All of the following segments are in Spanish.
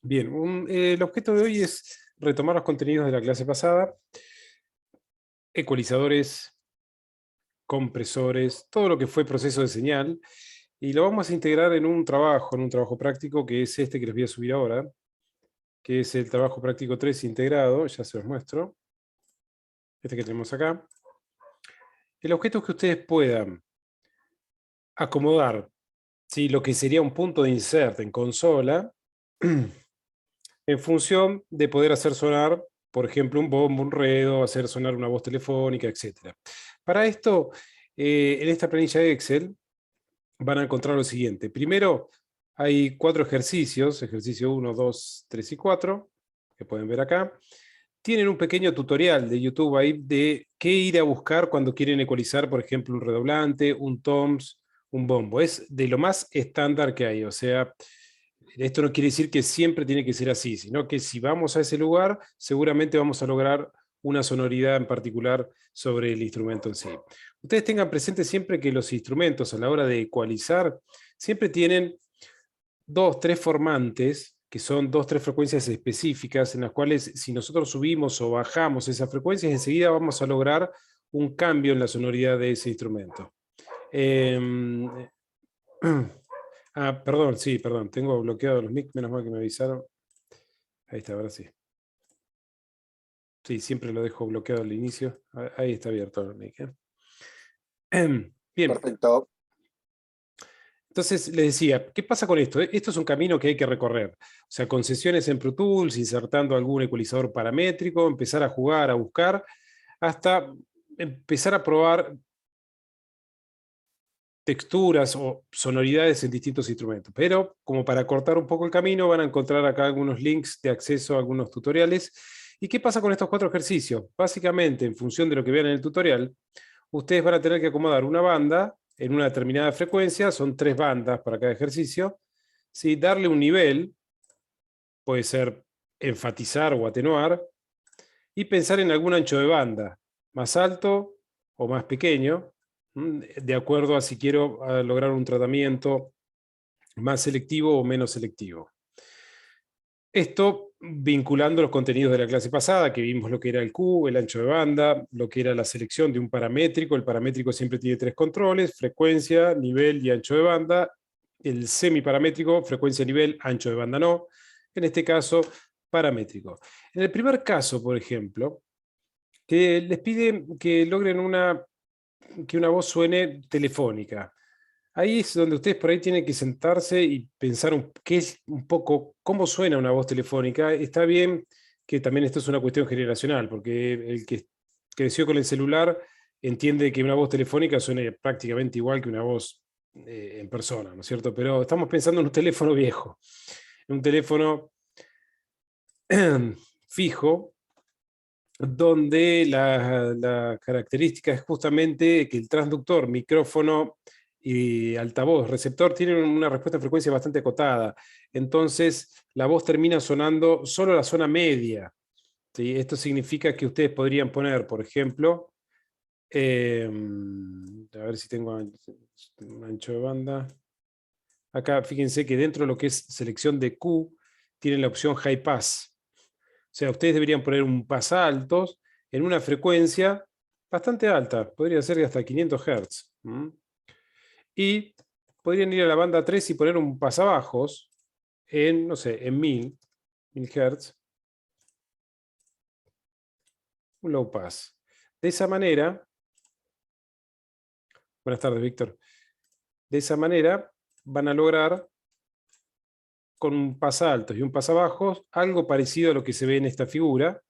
Bien, el objeto de hoy es retomar los contenidos de la clase pasada, ecualizadores, compresores, todo lo que fue proceso de señal, y lo vamos a integrar en un trabajo práctico que es este que les voy a subir ahora, que es el trabajo práctico 3 integrado, ya se los muestro, este que tenemos acá. El objeto es que ustedes puedan acomodar, ¿sí?, lo que sería un punto de insert en consola, en función de poder hacer sonar, por ejemplo, un bombo, un redo, hacer sonar una voz telefónica, etc. Para esto, en esta planilla de Excel, van a encontrar lo siguiente. Primero, hay 4 ejercicios, ejercicio 1, 2, 3 y 4, que pueden ver acá. Tienen un pequeño tutorial de YouTube ahí de qué ir a buscar cuando quieren ecualizar, por ejemplo, un redoblante, un toms, un bombo. Es de lo más estándar que hay, o sea, esto no quiere decir que siempre tiene que ser así, sino que si vamos a ese lugar, seguramente vamos a lograr una sonoridad en particular sobre el instrumento en sí. Ustedes tengan presente siempre que los instrumentos a la hora de ecualizar siempre tienen 2, 3 formantes, que son 2, 3 frecuencias específicas en las cuales si nosotros subimos o bajamos esas frecuencias, enseguida vamos a lograr un cambio en la sonoridad de ese instrumento. Perdón, sí, perdón, tengo bloqueado los mic, menos mal que me avisaron. Ahí está, ahora sí. Sí, siempre lo dejo bloqueado al inicio. Ahí está abierto el mic. Bien, Perfecto. entonces les decía, ¿qué pasa con esto? Esto es un camino que hay que recorrer. O sea, con sesiones en Pro Tools, insertando algún ecualizador paramétrico, empezar a jugar, a buscar, hasta empezar a probar texturas o sonoridades en distintos instrumentos. Pero, como para cortar un poco el camino, van a encontrar acá algunos links de acceso a algunos tutoriales. ¿Y qué pasa con estos 4 ejercicios? Básicamente, en función de lo que vean en el tutorial, ustedes van a tener que acomodar una banda en una determinada frecuencia, son 3 bandas para cada ejercicio, ¿sí? Darle un nivel, puede ser enfatizar o atenuar, y pensar en algún ancho de banda, más alto o más pequeño, de acuerdo a si quiero lograr un tratamiento más selectivo o menos selectivo. Esto vinculando los contenidos de la clase pasada, que vimos lo que era el Q, el ancho de banda, lo que era la selección de un paramétrico. El paramétrico siempre tiene 3 controles: frecuencia, nivel y ancho de banda. El semiparamétrico, frecuencia, nivel, ancho de banda no. En este caso, paramétrico. En el primer caso, por ejemplo, que les pide que logren que una voz suene telefónica. Ahí es donde ustedes por ahí tienen que sentarse y pensar qué es un poco cómo suena una voz telefónica. Está bien que también esto es una cuestión generacional, porque el que creció con el celular entiende que una voz telefónica suena prácticamente igual que una voz en persona, ¿no es cierto? Pero estamos pensando en un teléfono viejo, en un teléfono fijo, donde la característica es justamente que el transductor, micrófono y altavoz, receptor, tienen una respuesta de frecuencia bastante acotada. Entonces, la voz termina sonando solo la zona media, ¿sí? Esto significa que ustedes podrían poner, por ejemplo, a ver si tengo un ancho de banda. Acá, fíjense que dentro de lo que es selección de Q, tienen la opción High Pass. O sea, ustedes deberían poner un pasaltos en una frecuencia bastante alta, podría ser de hasta 500 Hz. Y podrían ir a la banda 3 y poner un pasabajos en, no sé, en 1000 Hz, un low pass. De esa manera, buenas tardes, Víctor. De esa manera van a lograr con un pasaltos y un pasabajos algo parecido a lo que se ve en esta figura.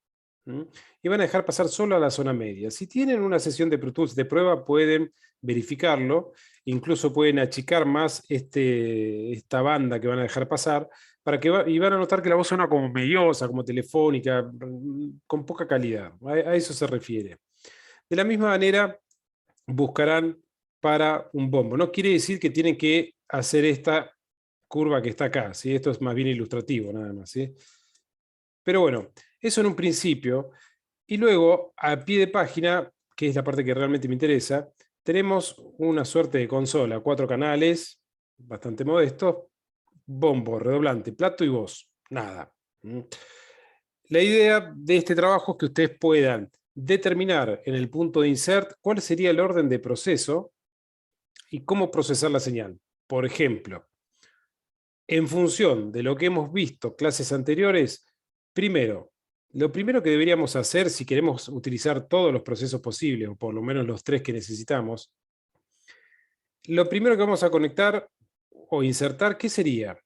Y van a dejar pasar solo a la zona media. Si tienen una sesión de Pro Tools de prueba, pueden verificarlo, incluso pueden achicar más esta banda que van a dejar pasar, y van a notar que la voz suena como mediosa, como telefónica, con poca calidad. A eso se refiere. De la misma manera, buscarán para un bombo. No quiere decir que tienen que hacer esta curva que está acá, ¿sí? Esto es más bien ilustrativo, nada más, ¿sí? Pero bueno, eso en un principio. Y luego, a pie de página, que es la parte que realmente me interesa, tenemos una suerte de consola, 4 canales, bastante modestos, bombo, redoblante, plato y voz. Nada. La idea de este trabajo es que ustedes puedan determinar en el punto de insert cuál sería el orden de proceso y cómo procesar la señal. Por ejemplo, en función de lo que hemos visto clases anteriores, lo primero que deberíamos hacer si queremos utilizar todos los procesos posibles, o por lo menos los 3 que necesitamos, lo primero que vamos a conectar o insertar, ¿qué sería?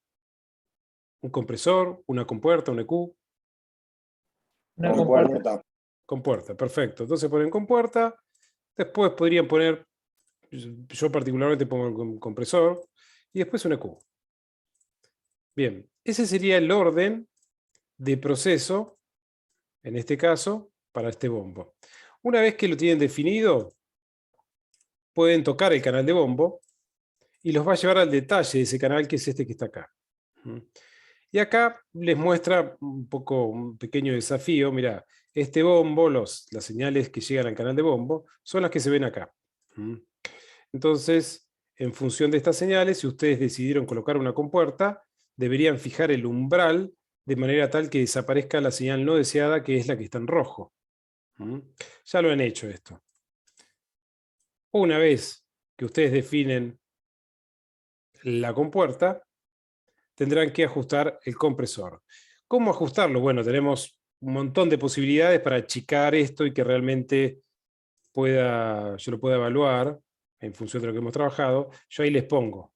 ¿Un compresor, una compuerta, un EQ? Una compuerta. Compuerta, perfecto. Entonces ponen compuerta, después podrían poner, yo particularmente pongo el compresor, y después un EQ. Bien, ese sería el orden de proceso, en este caso, para este bombo. Una vez que lo tienen definido, pueden tocar el canal de bombo y los va a llevar al detalle de ese canal, que es este que está acá. Y acá les muestra un poco un pequeño desafío. Mirá, este bombo, las señales que llegan al canal de bombo, son las que se ven acá. Entonces, en función de estas señales, si ustedes decidieron colocar una compuerta, deberían fijar el umbral de manera tal que desaparezca la señal no deseada, que es la que está en rojo. Ya lo han hecho esto. Una vez que ustedes definen la compuerta, tendrán que ajustar el compresor. ¿Cómo ajustarlo? Bueno, tenemos un montón de posibilidades para achicar esto y que realmente yo lo pueda evaluar en función de lo que hemos trabajado. Yo ahí les pongo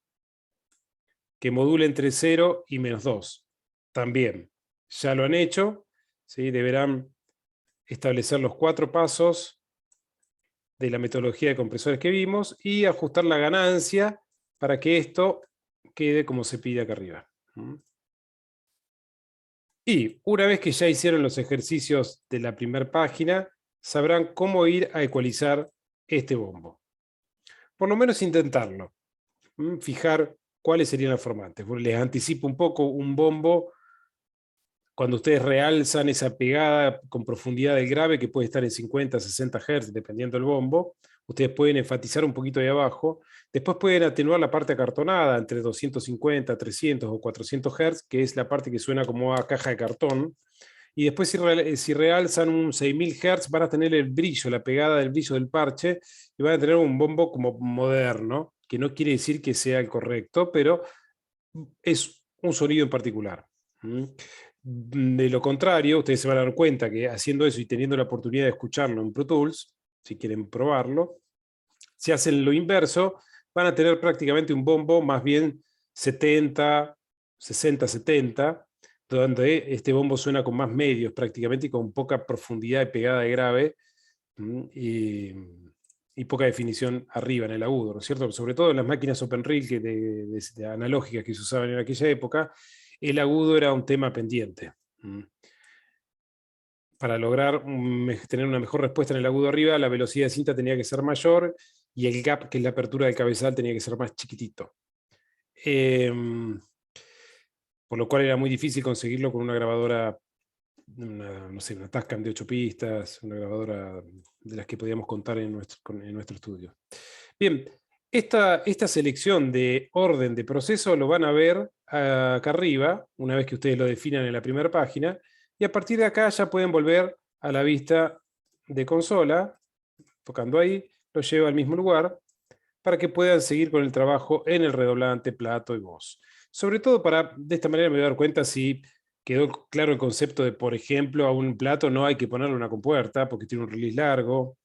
que module entre 0 y -2. También, ya lo han hecho, ¿sí? Deberán establecer los 4 pasos de la metodología de compresores que vimos y ajustar la ganancia para que esto quede como se pide acá arriba. Y una vez que ya hicieron los ejercicios de la primera página, sabrán cómo ir a ecualizar este bombo. Por lo menos intentarlo. Fijar cuáles serían los formantes. Les anticipo un poco, un bombo, cuando ustedes realzan esa pegada con profundidad del grave, que puede estar en 50, 60 Hz, dependiendo del bombo, ustedes pueden enfatizar un poquito ahí abajo. Después pueden atenuar la parte acartonada entre 250, 300 o 400 Hz, que es la parte que suena como a caja de cartón. Y después si realzan un 6000 Hz, van a tener el brillo, la pegada del brillo del parche, y van a tener un bombo como moderno, que no quiere decir que sea el correcto, pero es un sonido en particular. De lo contrario, ustedes se van a dar cuenta que haciendo eso y teniendo la oportunidad de escucharlo en Pro Tools, si quieren probarlo, si hacen lo inverso, van a tener prácticamente un bombo más bien 70, 60, 70, donde este bombo suena con más medios prácticamente y con poca profundidad de pegada de grave y poca definición arriba en el agudo, ¿no es cierto? Sobre todo en las máquinas open reel de analógicas que se usaban en aquella época, el agudo era un tema pendiente. Para lograr tener una mejor respuesta en el agudo arriba, la velocidad de cinta tenía que ser mayor y el gap, que es la apertura del cabezal, tenía que ser más chiquitito. Por lo cual era muy difícil conseguirlo con una grabadora, no sé, una Tascam de 8 pistas, una grabadora de las que podíamos contar en nuestro estudio. Bien, esta selección de orden de proceso lo van a ver acá arriba, una vez que ustedes lo definan en la primera página, y a partir de acá ya pueden volver a la vista de consola, tocando ahí, lo lleva al mismo lugar, para que puedan seguir con el trabajo en el redoblante, plato y voz. Sobre todo de esta manera me voy a dar cuenta si quedó claro el concepto de, por ejemplo, a un plato no hay que ponerle una compuerta porque tiene un release largo.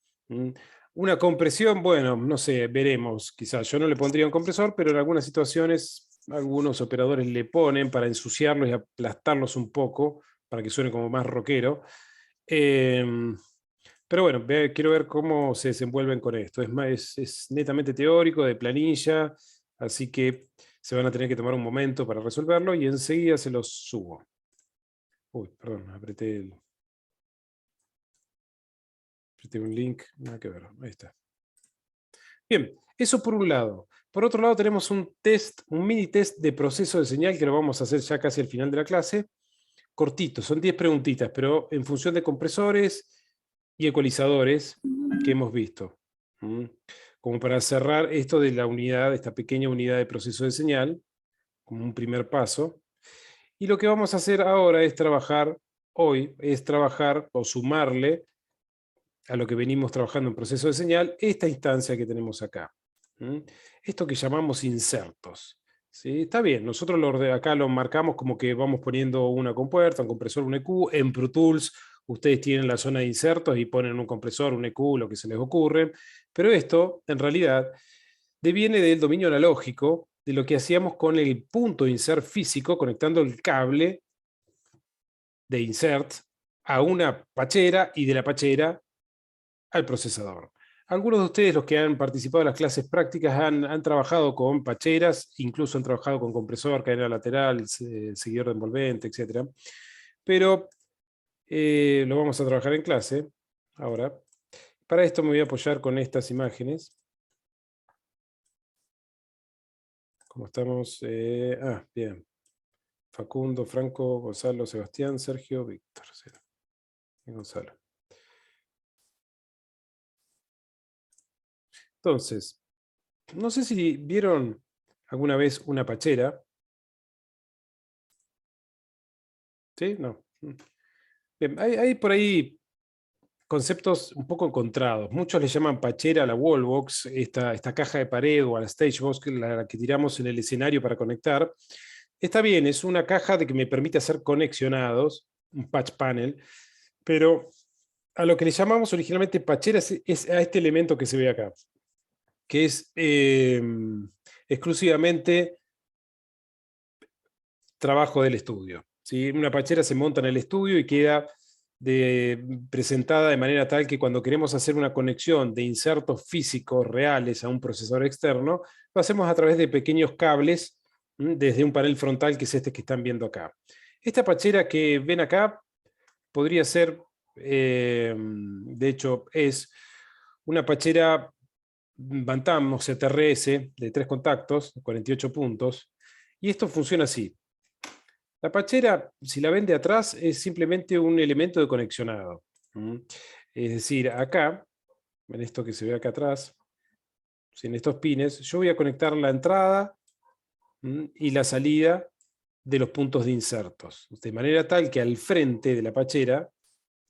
Una compresión, bueno, no sé, veremos. Quizás yo no le pondría un compresor, pero en algunas situaciones algunos operadores le ponen para ensuciarlos y aplastarlos un poco, para que suene como más rockero. Pero bueno, quiero ver cómo se desenvuelven con esto. Es netamente teórico, de planilla, así que se van a tener que tomar un momento para resolverlo y enseguida se los subo. Uy, perdón, apreté un link, nada que ver, ahí está. Bien, eso por un lado. Por otro lado tenemos un mini test de proceso de señal que lo vamos a hacer ya casi al final de la clase. Cortito, son 10 preguntitas, pero en función de compresores y ecualizadores que hemos visto. Como para cerrar esto de la unidad, esta pequeña unidad de proceso de señal, como un primer paso. Y lo que vamos a hacer ahora es trabajar, hoy, es trabajar o sumarle a lo que venimos trabajando en proceso de señal, esta instancia que tenemos acá. Esto que llamamos insertos. ¿Sí? Está bien, nosotros acá lo marcamos como que vamos poniendo una compuerta, un compresor, un EQ. En Pro Tools ustedes tienen la zona de insertos y ponen un compresor, un EQ, lo que se les ocurre. Pero esto, en realidad, deviene del dominio analógico, de lo que hacíamos con el punto de insert físico, conectando el cable de insert a una pachera y de la pachera al procesador. Algunos de ustedes, los que han participado en las clases prácticas, han trabajado con pacheras, incluso han trabajado con compresor, cadena lateral, seguidor de envolvente, etc. Pero lo vamos a trabajar en clase ahora. Para esto me voy a apoyar con estas imágenes. ¿Cómo estamos? Bien. Facundo, Franco, Gonzalo, Sebastián, Sergio, Víctor. Sí. Y Gonzalo. Entonces, no sé si vieron alguna vez una pachera. ¿Sí? No. Bien, hay por ahí conceptos un poco encontrados. Muchos le llaman pachera a la wallbox, esta caja de pared, o a la stagebox, la que tiramos en el escenario para conectar. Está bien, es una caja de que me permite hacer conexionados, un patch panel, pero a lo que le llamamos originalmente pachera es a este elemento que se ve acá, que es exclusivamente trabajo del estudio. ¿Sí? Una pachera se monta en el estudio y queda presentada de manera tal que cuando queremos hacer una conexión de insertos físicos reales a un procesador externo, lo hacemos a través de pequeños cables desde un panel frontal, que es este que están viendo acá. Esta pachera que ven acá podría ser, de hecho, es una pachera Bantam o CTRS de 3 contactos, 48 puntos, y esto funciona así. La pachera, si la ven de atrás, es simplemente un elemento de conexionado. Es decir, acá, en esto que se ve acá atrás, en estos pines, yo voy a conectar la entrada y la salida de los puntos de insertos. De manera tal que al frente de la pachera,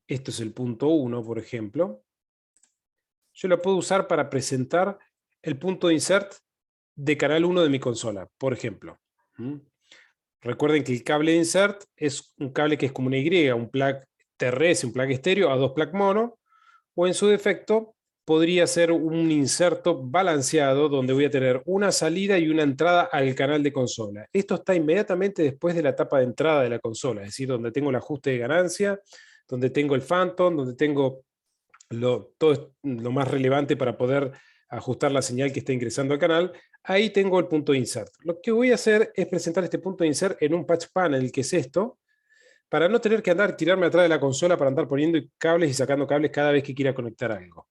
esto es el punto 1, por ejemplo, yo lo puedo usar para presentar el punto de insert de canal 1 de mi consola, por ejemplo. Recuerden que el cable de insert es un cable que es como una Y, un plug TRS, un plug estéreo a 2 plug mono, o en su defecto podría ser un inserto balanceado donde voy a tener una salida y una entrada al canal de consola. Esto está inmediatamente después de la etapa de entrada de la consola, es decir, donde tengo el ajuste de ganancia, donde tengo el phantom, donde tengo todo lo más relevante para poder ajustar la señal que está ingresando al canal. Ahí tengo el punto de insert. Lo que voy a hacer es presentar este punto de insert en un patch panel, que es esto, para no tener que tirarme atrás de la consola para andar poniendo cables y sacando cables cada vez que quiera conectar algo.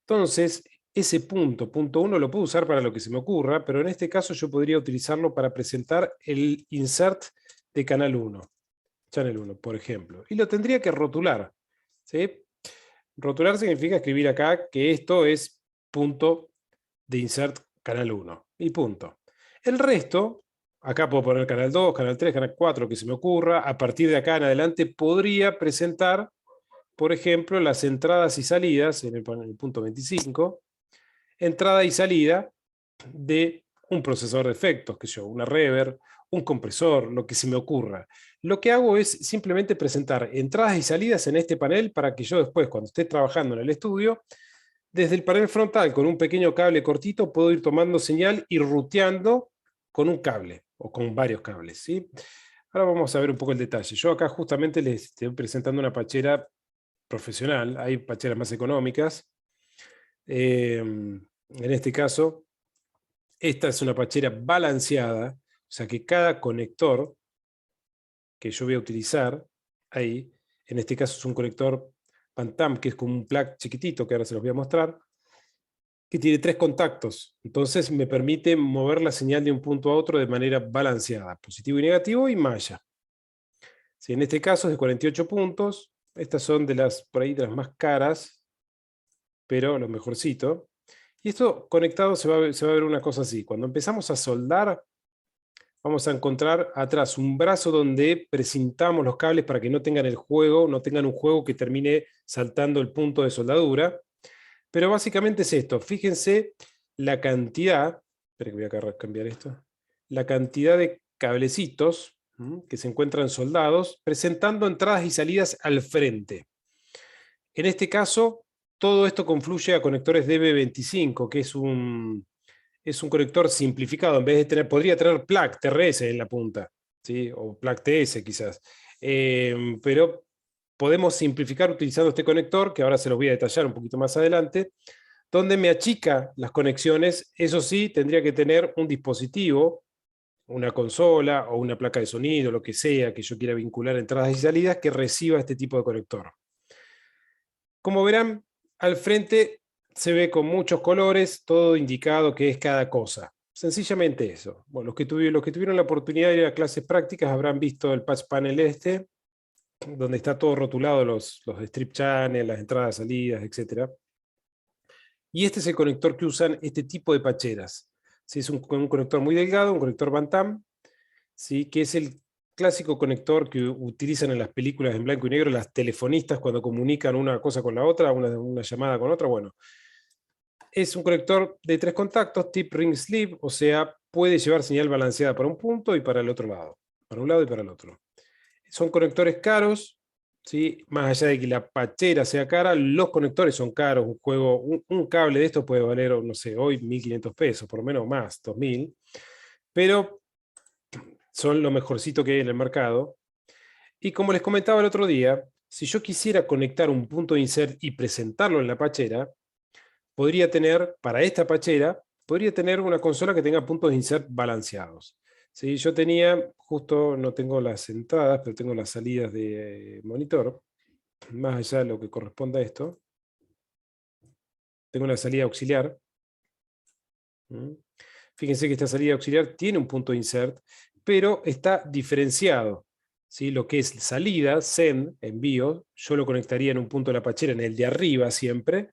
Entonces, ese punto 1, lo puedo usar para lo que se me ocurra, pero en este caso yo podría utilizarlo para presentar el insert de canal 1, channel 1, por ejemplo. Y lo tendría que rotular. ¿Sí? Rotular significa escribir acá que esto es punto de insert canal 1 y punto. El resto, acá puedo poner canal 2, canal 3, canal 4, lo que se me ocurra. A partir de acá en adelante podría presentar, por ejemplo, las entradas y salidas en el punto 25, entrada y salida de un procesador de efectos, que yo, una reverb, un compresor, lo que se me ocurra. Lo que hago es simplemente presentar entradas y salidas en este panel para que yo después, cuando esté trabajando en el estudio, desde el panel frontal con un pequeño cable cortito puedo ir tomando señal y ruteando con un cable o con varios cables. ¿Sí? Ahora vamos a ver un poco el detalle. Yo acá justamente les estoy presentando una pachera profesional. Hay pacheras más económicas. En este caso, esta es una pachera balanceada, o sea que cada conector que yo voy a utilizar ahí, en este caso es un conector Bantam, que es como un plug chiquitito, que ahora se los voy a mostrar, que tiene 3 contactos. Entonces me permite mover la señal de un punto a otro de manera balanceada, positivo y negativo y malla. Si en este caso es de 48 puntos, estas son por ahí de las más caras, pero lo mejorcito. Y esto conectado se va a ver una cosa así. Cuando empezamos a soldar, vamos a encontrar atrás un brazo donde precintamos los cables para que no tengan no tengan un juego que termine saltando el punto de soldadura. Pero básicamente es esto. Fíjense la cantidad, espera que voy a cambiar esto, la cantidad de cablecitos que se encuentran soldados presentando entradas y salidas al frente. En este caso, todo esto confluye a conectores DB25, que es un conector simplificado. En vez de tener, podría tener plug TRS en la punta, ¿sí? O plug TS quizás. Pero podemos simplificar utilizando este conector, que ahora se los voy a detallar un poquito más adelante, donde me achica las conexiones. Eso sí, tendría que tener un dispositivo, una consola o una placa de sonido, lo que sea que yo quiera vincular entradas y salidas, que reciba este tipo de conector. Como verán, al frente se ve con muchos colores, todo indicado que es cada cosa. Sencillamente eso. Bueno, los que tuvieron la oportunidad de ir a clases prácticas habrán visto el patch panel este, donde está todo rotulado, los strip channel, las entradas, salidas, etc. Y este es el conector que usan este tipo de pacheras. ¿Sí? Es un conector muy delgado, un conector Bantam, ¿sí? Que es el clásico conector que utilizan en las películas en blanco y negro las telefonistas cuando comunican una cosa con la otra, una llamada con otra. Bueno, es un conector de 3 contactos, tip ring sleeve, o sea, puede llevar señal balanceada para un punto y para el otro lado, para un lado y para el otro. Son conectores caros, ¿sí? Más allá de que la pachera sea cara, los conectores son caros. Un cable de estos puede valer, no sé, hoy 1.500 pesos, por lo menos más, 2.000, pero son lo mejorcito que hay en el mercado. Y como les comentaba el otro día, si yo quisiera conectar un punto de insert y presentarlo en la pachera, podría tener, para esta pachera, podría tener una consola que tenga puntos de insert balanceados. ¿Sí? Yo tenía, justo no tengo las entradas, pero tengo las salidas de monitor, más allá de lo que corresponde a esto. Tengo una salida auxiliar. Fíjense que esta salida auxiliar tiene un punto de insert, pero está diferenciado. ¿Sí? Lo que es salida, send, envío, yo lo conectaría en un punto de la pachera, en el de arriba siempre,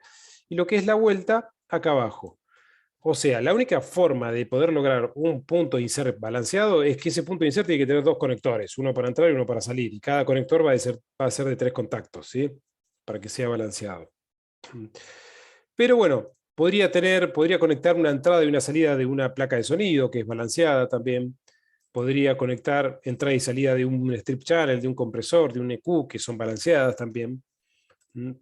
y lo que es la vuelta, acá abajo. O sea, la única forma de poder lograr un punto de insert balanceado es que ese punto de insert tiene que tener 2 conectores, uno para entrar y uno para salir, y cada conector va a ser de 3 contactos, ¿sí? Para que sea balanceado. Pero bueno, podría conectar una entrada y una salida de una placa de sonido, que es balanceada también. Podría conectar entrada y salida de un strip channel, de un compresor, de un EQ, que son balanceadas también. En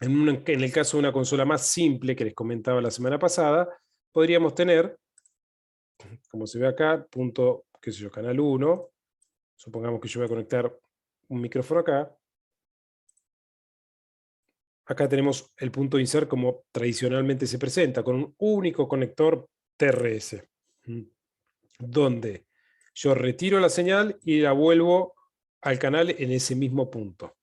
el caso de una consola más simple, que les comentaba la semana pasada, podríamos tener, como se ve acá, punto, qué sé yo, canal 1. Supongamos que yo voy a conectar un micrófono acá. Acá tenemos el punto de insert como tradicionalmente se presenta, con un único conector TRS, donde yo retiro la señal y la vuelvo al canal en ese mismo punto.